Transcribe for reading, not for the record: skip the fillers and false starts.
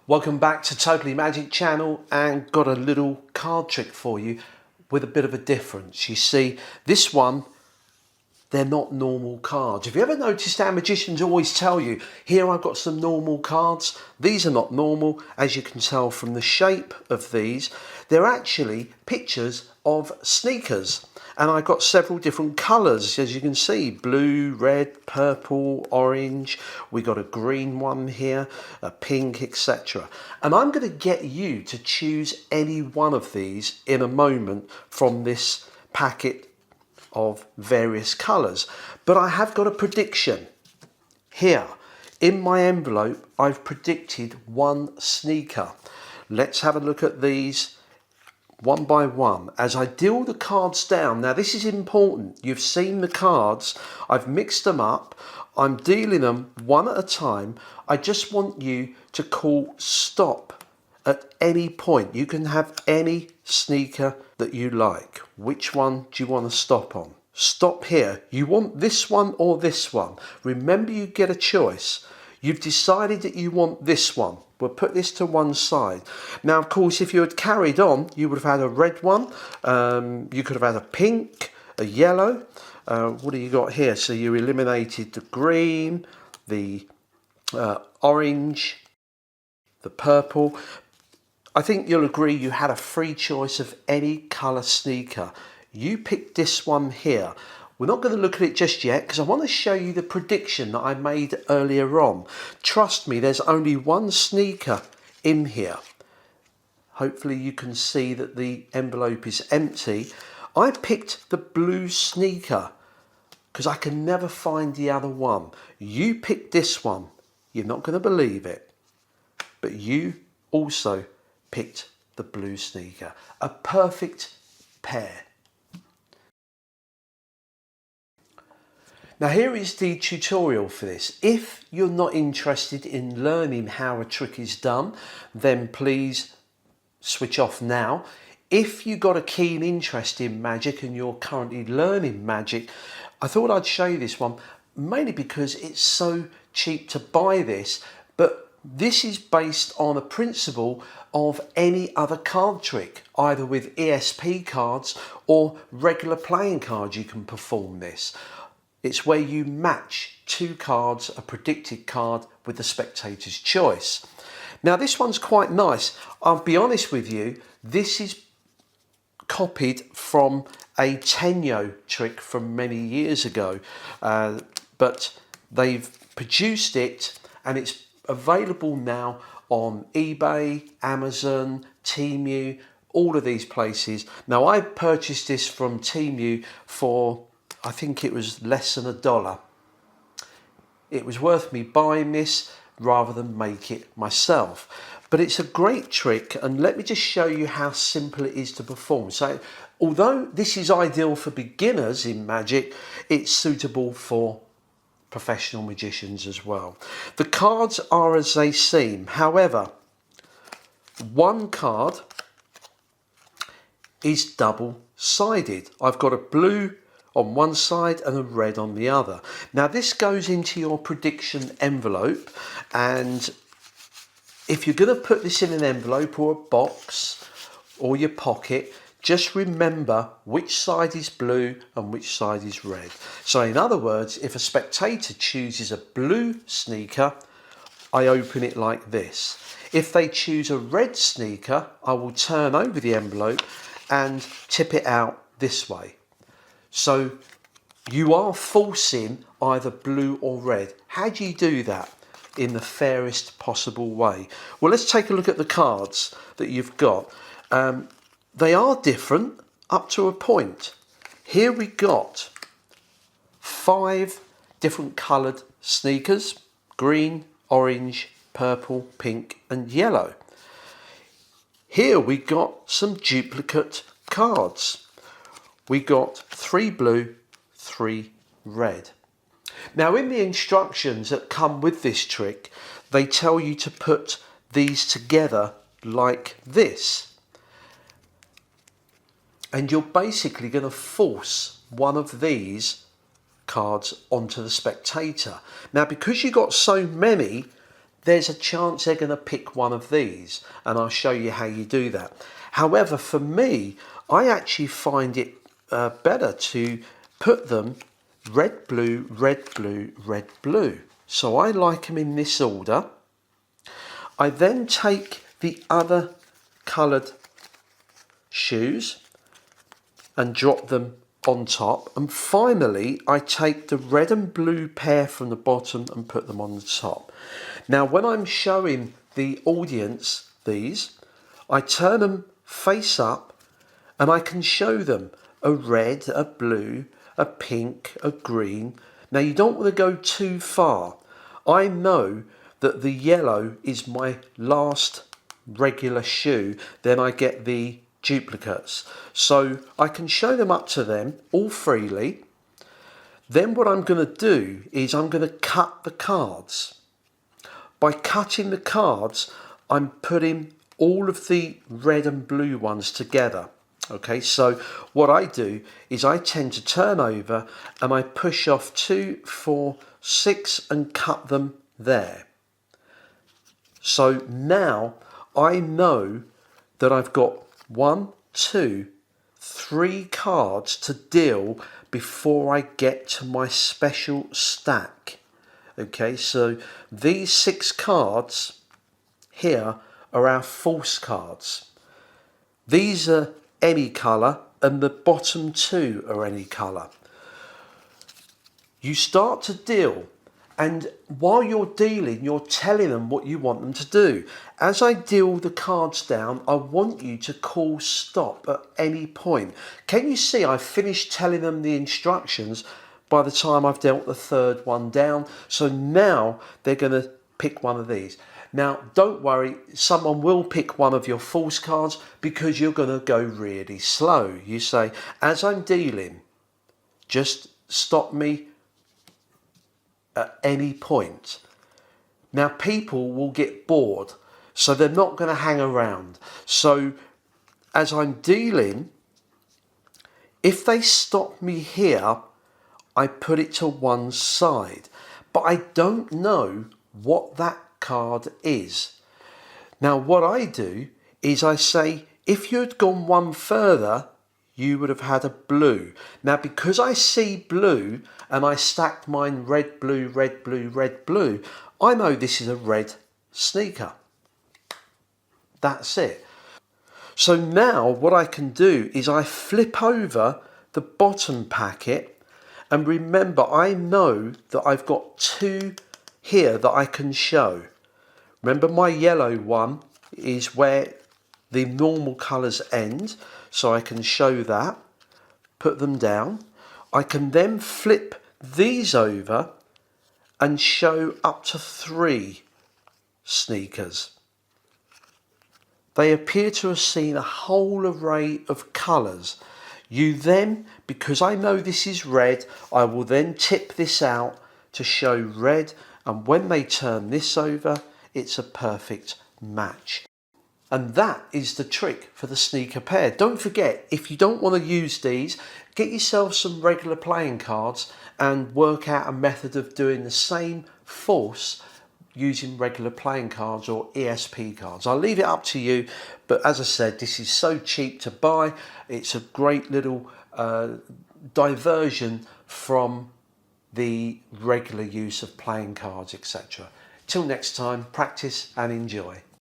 Welcome back to Totally Magic channel, and got a little card trick for you with a bit of a difference. You see, this one, they're not normal cards. Have you ever noticed how magicians always tell you, here I've got some normal cards? These are not normal, as you can tell from the shape of these. They're actually pictures of sneakers. And I've got several different colours, as you can see, blue, red, purple, orange. We got a green one here, a pink, etc. And I'm going to get you to choose any one of these in a moment from this packet of various colours. But I have got a prediction. Here, in my envelope, I've predicted one sneaker. Let's have a look at these one by one as I deal the cards down. Now this is important. You've seen the cards. I've mixed them up. I'm dealing them one at a time. I just want you to call stop at any point. You can have any sneaker that you like. Which one do you want to stop on? Stop here. You want this one or this one? Remember, you get a choice. You've decided that you want this one. We'll put this to one side. Now, of course, if you had carried on, you would have had a red one. You could have had a pink, a yellow. What do you got here? So you eliminated the green, the orange, the purple. I think you'll agree you had a free choice of any colour sneaker. You picked this one here. We're not going to look at it just yet because I want to show you the prediction that I made earlier on. Trust me, there's only one sneaker in here. Hopefully you can see that the envelope is empty. I picked the blue sneaker because I can never find the other one. You picked this one. You're not going to believe it. But you also picked the blue sneaker. A perfect pair. Now here is the tutorial for this. If you're not interested in learning how a trick is done, then please switch off now. If you got a keen interest in magic and you're currently learning magic, I thought I'd show you this one, mainly because it's so cheap to buy this, but this is based on a principle of any other card trick. Either with ESP cards or regular playing cards you can perform this. It's where you match two cards, a predicted card with the spectator's choice. Now this one's quite nice. I'll be honest with you, this is copied from a Tenyo trick from many years ago, but they've produced it and it's available now on eBay, Amazon, TEMU, all of these places. Now I purchased this from TEMU for, I think it was less than $1. It was worth me buying this rather than make it myself. But it's a great trick, and let me just show you how simple it is to perform. So although this is ideal for beginners in magic, it's suitable for professional magicians as well. The cards are as they seem. However, one card is double-sided. I've got a blue on one side and a red on the other. Now this goes into your prediction envelope, and if you're going to put this in an envelope or a box or your pocket, just remember which side is blue and which side is red. So in other words, if a spectator chooses a blue sneaker, I open it like this. If they choose a red sneaker, I will turn over the envelope and tip it out this way. So you are forcing either blue or red. How do you do that in the fairest possible way? Well, let's take a look at the cards that you've got. They are different up to a point. Here we got 5 different coloured sneakers: green, orange, purple, pink and yellow. Here we got some duplicate cards. We got 3 blue, 3 red. Now in the instructions that come with this trick, they tell you to put these together like this. And you're basically going to force one of these cards onto the spectator. Now because you got so many, there's a chance they're going to pick one of these, and I'll show you how you do that. However, for me, I actually find it better to put them red, blue, red, blue, red, blue. So I like them in this order. I then take the other coloured shoes and drop them on top, and finally I take the red and blue pair from the bottom and put them on the top. Now when I'm showing the audience these, I turn them face up and I can show them a red, a blue, a pink, a green. Now you don't want to go too far. I know that the yellow is my last regular shoe, then I get the duplicates. So I can show them up to them all freely. Then what I'm going to do is I'm going to cut the cards. By cutting the cards, I'm putting all of the red and blue ones together. Okay, so what I do is I tend to turn over and I push off 2, 4, 6 and cut them there. So now I know that I've got 1, 2, 3 cards to deal before I get to my special stack. Okay, so these 6 cards here are our false cards. These are any colour and the bottom 2 are any colour. You start to deal, and while you're dealing, you're telling them what you want them to do. As I deal the cards down, I want you to call stop at any point. Can you see I've finished telling them the instructions by the time I've dealt the 3rd one down? So now they're going to pick one of these. Now, don't worry, someone will pick one of your false cards because you're going to go really slow. You say, as I'm dealing, just stop me at any point. Now, people will get bored, so they're not going to hang around. So, as I'm dealing, if they stop me here, I put it to one side. But I don't know what that card is. Now what I do is I say, if you'd gone one further, you would have had a blue. Now because I see blue and I stacked mine red, blue, red, blue, red, blue, I know this is a red sneaker. That's it. So now what I can do is I flip over the bottom packet, and remember I know that I've got 2 here that I can show. Remember my yellow one is where the normal colours end, so I can show that, put them down. I can then flip these over and show up to 3 sneakers. They appear to have seen a whole array of colours. You then, because I know this is red, I will then tip this out to show red, and when they turn this over, it's a perfect match. And that is the trick for the sneaker pair. Don't forget, if you don't want to use these, get yourself some regular playing cards and work out a method of doing the same force using regular playing cards or ESP cards. I'll leave it up to you, but as I said, this is so cheap to buy. It's a great little diversion from the regular use of playing cards, etc. Till next time, practice and enjoy.